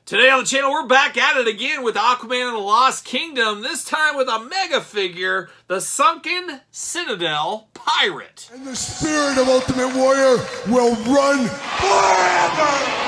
Today on the channel, we're back at it again with Aquaman and the Lost Kingdom, this time with a mega figure, the sunken Citadel pirate. And the spirit of Ultimate Warrior will run forever!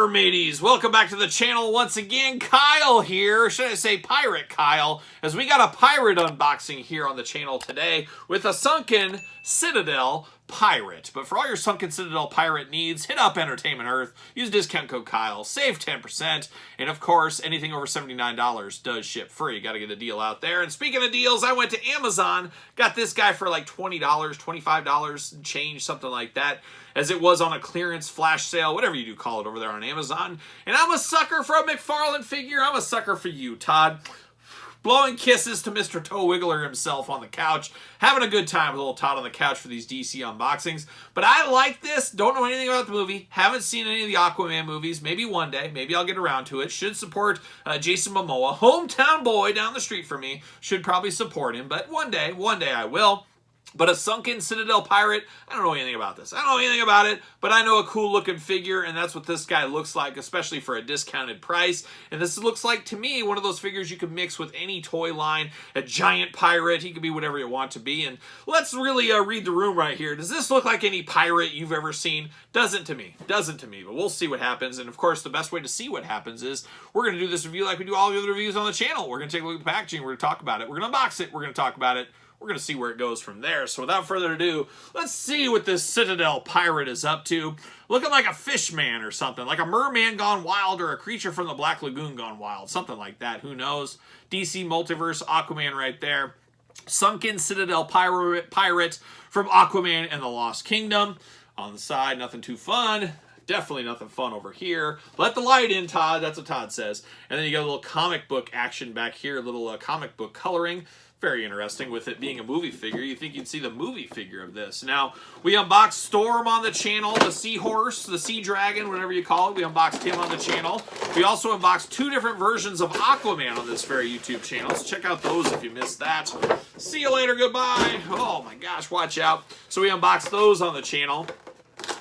Mateys, welcome back to the channel once again. Kyle here, or should I say Pirate Kyle, as we got a pirate unboxing here on the channel today with a sunken Citadel pirate. But for all your sunken Citadel pirate needs, hit up Entertainment Earth, use discount code Kyle, save 10%, and of course, anything over $79 does ship free. Got to get a deal out there. And speaking of deals, I went to Amazon, got this guy for like $20, $25 change, something like that, as it was on a clearance flash sale, whatever you do call it over there on Amazon. And I'm a sucker for a McFarlane figure. I'm a sucker for you, Todd. Blowing kisses to Mr. Toe Wiggler himself on the couch. Having a good time with little Todd on the couch for these DC unboxings. But I like this. Don't know anything about the movie. Haven't seen any of the Aquaman movies. Maybe one day. Maybe I'll get around to it. Should support Jason Momoa. Hometown boy down the street for me. Should probably support him. But one day I will. But a sunken Citadel pirate, I don't know anything about this. I don't know anything about it, but I know a cool looking figure, and that's what this guy looks like, especially for a discounted price. And this looks like, to me, one of those figures you can mix with any toy line. A giant pirate, he could be whatever you want to be. And let's really read the room right here. Does this look like any pirate you've ever seen? Doesn't to me, but we'll see what happens. And of course, the best way to see what happens is we're going to do this review like we do all the other reviews on the channel. We're going to take a look at the packaging, we're going to talk about it, we're going to unbox it, we're going to talk about it. We're going to see where it goes from there. So without further ado, let's see what this Citadel pirate is up to. Looking like a fish man or something. Like a merman gone wild or a creature from the Black Lagoon gone wild. Something like that. Who knows? DC Multiverse, Aquaman right there. Sunken Citadel pirate from Aquaman and the Lost Kingdom. On the side, nothing too fun. Definitely nothing fun over here. Let the light in, Todd. That's what Todd says. And then you got a little comic book action back here. A little comic book coloring. Very interesting with it being a movie figure. You think you'd see the movie figure of this. Now, we unboxed Storm on the channel, the seahorse, the sea dragon, whatever you call it. We unboxed him on the channel. We also unboxed two different versions of Aquaman on this very YouTube channel. So check out those if you missed that. See you later. Goodbye. Oh my gosh, watch out. So we unboxed those on the channel.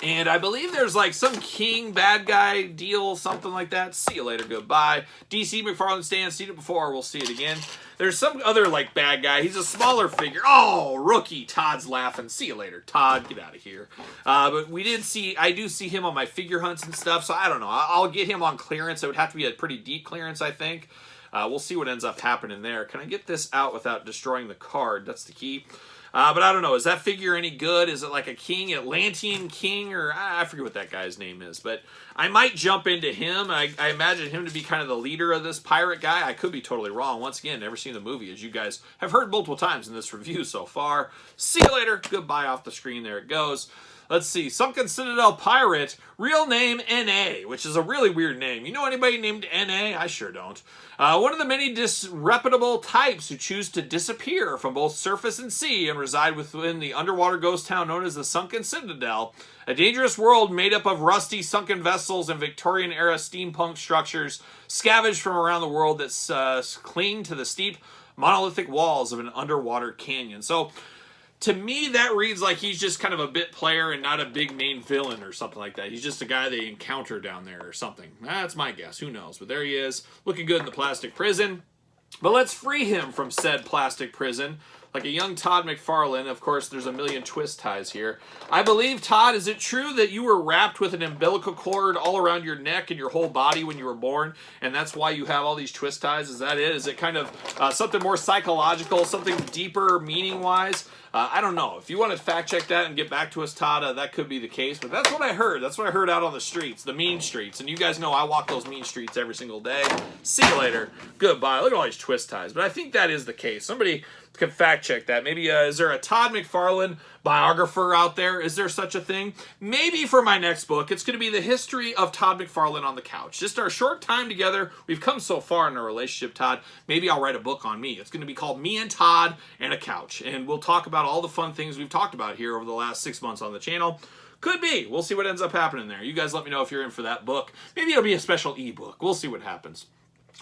And I believe there's like some king bad guy deal, something like that. See you later, goodbye. DC McFarlane stand, seen it before, we'll see it again. There's some other like bad guy. He's a smaller figure. Oh, rookie. Todd's laughing. See you later, Todd. Get out of here. But I do see him on my figure hunts and stuff, so I don't know. I'll get him on clearance. It would have to be a pretty deep clearance, I think. We'll see what ends up happening there. Can I get this out without destroying the card? That's the key. But I don't know. Is that figure any good? Is it like a king, Atlantean king, or I forget what that guy's name is. But I might jump into him. I imagine him to be kind of the leader of this pirate guy. I could be totally wrong. Once again, never seen the movie, as you guys have heard multiple times in this review so far. See you later. Goodbye off the screen. There it goes. Let's see. Sunken Citadel Pirate, real name N.A., which is a really weird name. You know anybody named N.A.? I sure don't. One of the many disreputable types who choose to disappear from both surface and sea and reside within the underwater ghost town known as the Sunken Citadel, a dangerous world made up of rusty sunken vessels and Victorian-era steampunk structures scavenged from around the world that cling to the steep monolithic walls of an underwater canyon. So, to me, that reads like he's just kind of a bit player and not a big main villain or something like that. He's just a guy they encounter down there or something. That's my guess. Who knows? But there he is, looking good in the plastic prison. But let's free him from said plastic prison. Like a young Todd McFarlane. Of course, there's a million twist ties here. I believe, Todd, is it true that you were wrapped with an umbilical cord all around your neck and your whole body when you were born, and that's why you have all these twist ties? Is that it? Is it kind of something more psychological, something deeper meaning-wise? I don't know. If you want to fact check that and get back to us, Todd, that could be the case. But that's what I heard. That's what I heard out on the streets, the mean streets. And you guys know I walk those mean streets every single day. See you later. Goodbye. Look at all these twist ties. But I think that is the case. Somebody can fact check that. Maybe is there a Todd McFarlane biographer out there? Is there such a thing? Maybe for my next book, it's going to be the history of Todd McFarlane on the couch. Just our short time together. We've come so far in our relationship, Todd. Maybe I'll write a book on me. It's going to be called Me and Todd and a Couch. And we'll talk about all the fun things we've talked about here over the last 6 months on the channel. Could be. We'll see what ends up happening there. You guys let me know if you're in for that book. Maybe it'll be a special ebook. We'll see what happens.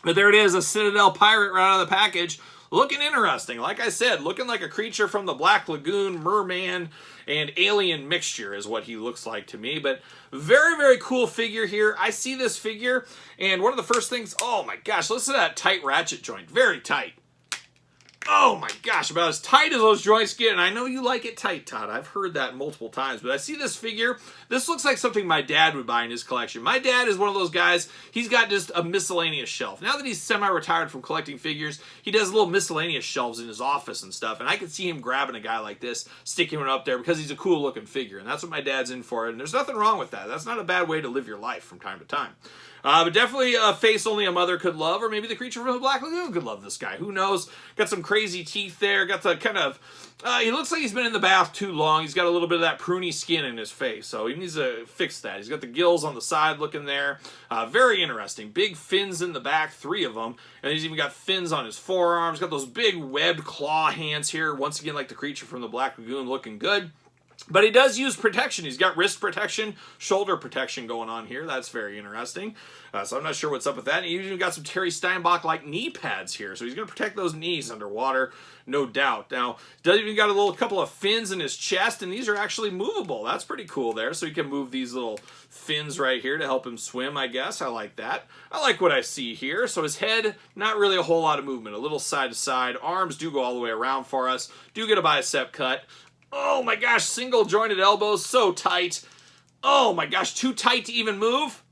But there it is, a Citadel pirate right out of the package. Looking interesting. Like I said, looking like a creature from the Black Lagoon, merman, and alien mixture is what he looks like to me. But very, very cool figure here. I see this figure, and one of the first things, oh my gosh, listen to that tight ratchet joint. Very tight. Oh my gosh, about as tight as those joints get. And I know you like it tight, Todd. I've heard that multiple times. But I see this figure. This looks like something my dad would buy in his collection. My dad is one of those guys, he's got just a miscellaneous shelf. Now that he's semi-retired from collecting figures, he does little miscellaneous shelves in his office and stuff. And I can see him grabbing a guy like this, sticking it up there because he's a cool looking figure. And that's what my dad's in for. And there's nothing wrong with that. That's not a bad way to live your life from time to time. But definitely a face only a mother could love, or maybe the creature from the Black Lagoon could love this guy. Who knows? Got some crazy teeth there. Got the kind of, he looks like he's been in the bath too long. He's got a little bit of that pruny skin in his face, so he needs to fix that. He's got the gills on the side looking there. Very interesting. Big fins in the back, 3 of them. And he's even got fins on his forearms. Got those big webbed claw hands here. Once again, like the creature from the Black Lagoon, looking good. But he does use protection. He's got wrist protection, shoulder protection going on here. That's very interesting. So I'm not sure what's up with that. And he even got some Terry Steinbach-like knee pads here. So he's going to protect those knees underwater, no doubt. Now, he's even got a couple of fins in his chest, and these are actually movable. That's pretty cool there. So he can move these little fins right here to help him swim, I guess. I like that. I like what I see here. So his head, not really a whole lot of movement. A little side to side. Arms do go all the way around for us. Do get a bicep cut. Oh my gosh, single jointed elbows, so tight. Oh my gosh, too tight to even move.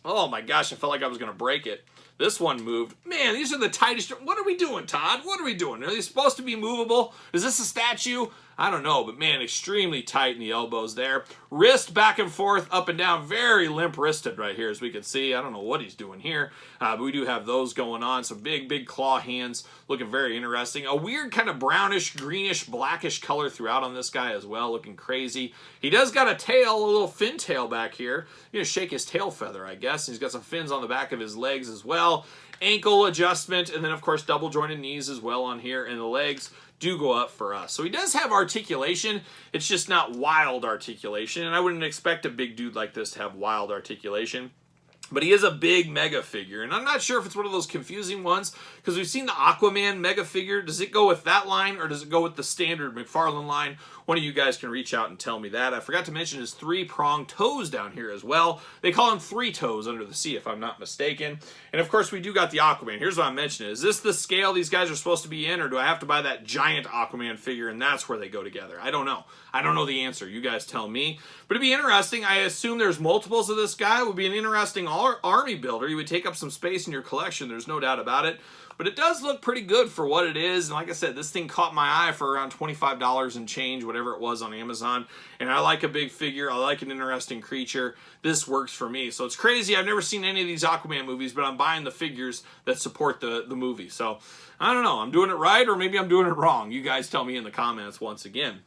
Oh my gosh, I felt like I was going to break it. This one moved. Man, these are the tightest. What are we doing, Todd? What are we doing? Are they supposed to be movable? Is this a statue? I don't know, but man, extremely tight in the elbows there. Wrist back and forth, up and down, very limp-wristed right here, as we can see. I don't know what he's doing here, but we do have those going on. Some big, big claw hands, looking very interesting. A weird kind of brownish, greenish, blackish color throughout on this guy as well, looking crazy. He does got a tail, a little fin tail back here. You're gonna shake his tail feather, I guess. He's got some fins on the back of his legs as well. Ankle adjustment, and then of course double jointed knees as well on here, and the legs do go up for us. So he does have articulation. It's just not wild articulation, and I wouldn't expect a big dude like this to have wild articulation. But he is a big mega figure, and I'm not sure if it's one of those confusing ones, because we've seen the Aquaman mega figure. Does it go with that line, or does it go with the standard McFarlane line? One of you guys can reach out and tell me that. I forgot to mention his 3-pronged toes down here as well. They call him 3 toes under the sea, if I'm not mistaken. And of course, we do got the Aquaman. Here's what I'm mentioning. Is this the scale these guys are supposed to be in, or do I have to buy that giant Aquaman figure, and that's where they go together? I don't know. I don't know the answer. You guys tell me. But it'd be interesting. I assume there's multiples of this guy. It would be an interesting army builder. You would take up some space in your collection. There's no doubt about it. But it does look pretty good for what it is. And like I said, this thing caught my eye for around $25 and change, whatever it was on Amazon. And I like a big figure. I like an interesting creature. This works for me. So it's crazy. I've never seen any of these Aquaman movies, but I'm buying the figures that support the movie. So I don't know. I'm doing it right, or maybe I'm doing it wrong. You guys tell me in the comments once again.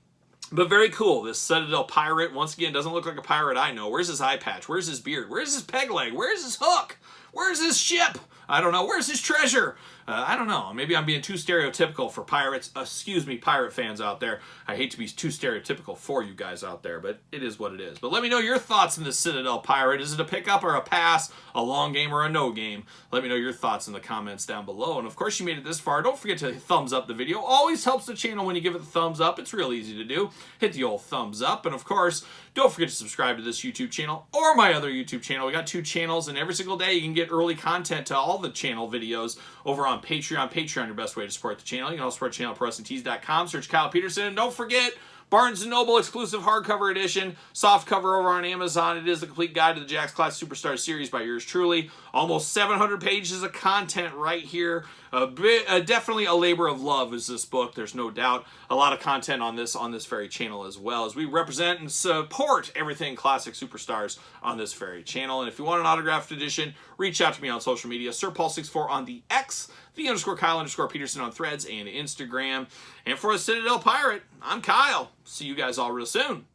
But very cool. This Citadel pirate, once again, doesn't look like a pirate I know. Where's his eye patch? Where's his beard? Where's his peg leg? Where's his hook? Where's his ship? I don't know. Where's his treasure? I don't know. Maybe I'm being too stereotypical for pirates. Excuse me, pirate fans out there. I hate to be too stereotypical for you guys out there, but it is what it is. But let me know your thoughts on the Citadel pirate. Is it a pickup or a pass, a long game or a no game? Let me know your thoughts in the comments down below. And of course, you made it this far. Don't forget to thumbs up the video. Always helps the channel when you give it the thumbs up. It's real easy to do. Hit the old thumbs up. And of course, don't forget to subscribe to this YouTube channel or my other YouTube channel. We got 2 channels, and every single day you can get early content to all the channel videos over on Patreon. Patreon, your best way to support the channel. You can also support the channel at ProWrestlingTees.com. Search Kyle Peterson. And don't forget, Barnes & Noble exclusive hardcover edition, softcover over on Amazon. It is the complete guide to the Jakks Class Superstar series by yours truly. Almost 700 pages of content right here. Definitely a labor of love is this book, there's no doubt. A lot of content on this very channel as well, as we represent and support everything classic superstars on this very channel. And if you want an autographed edition, reach out to me on social media, SirPaul64 on the X, _Kyle_Peterson on Threads and Instagram. And for a Citadel Pirate, I'm Kyle. See you guys all real soon.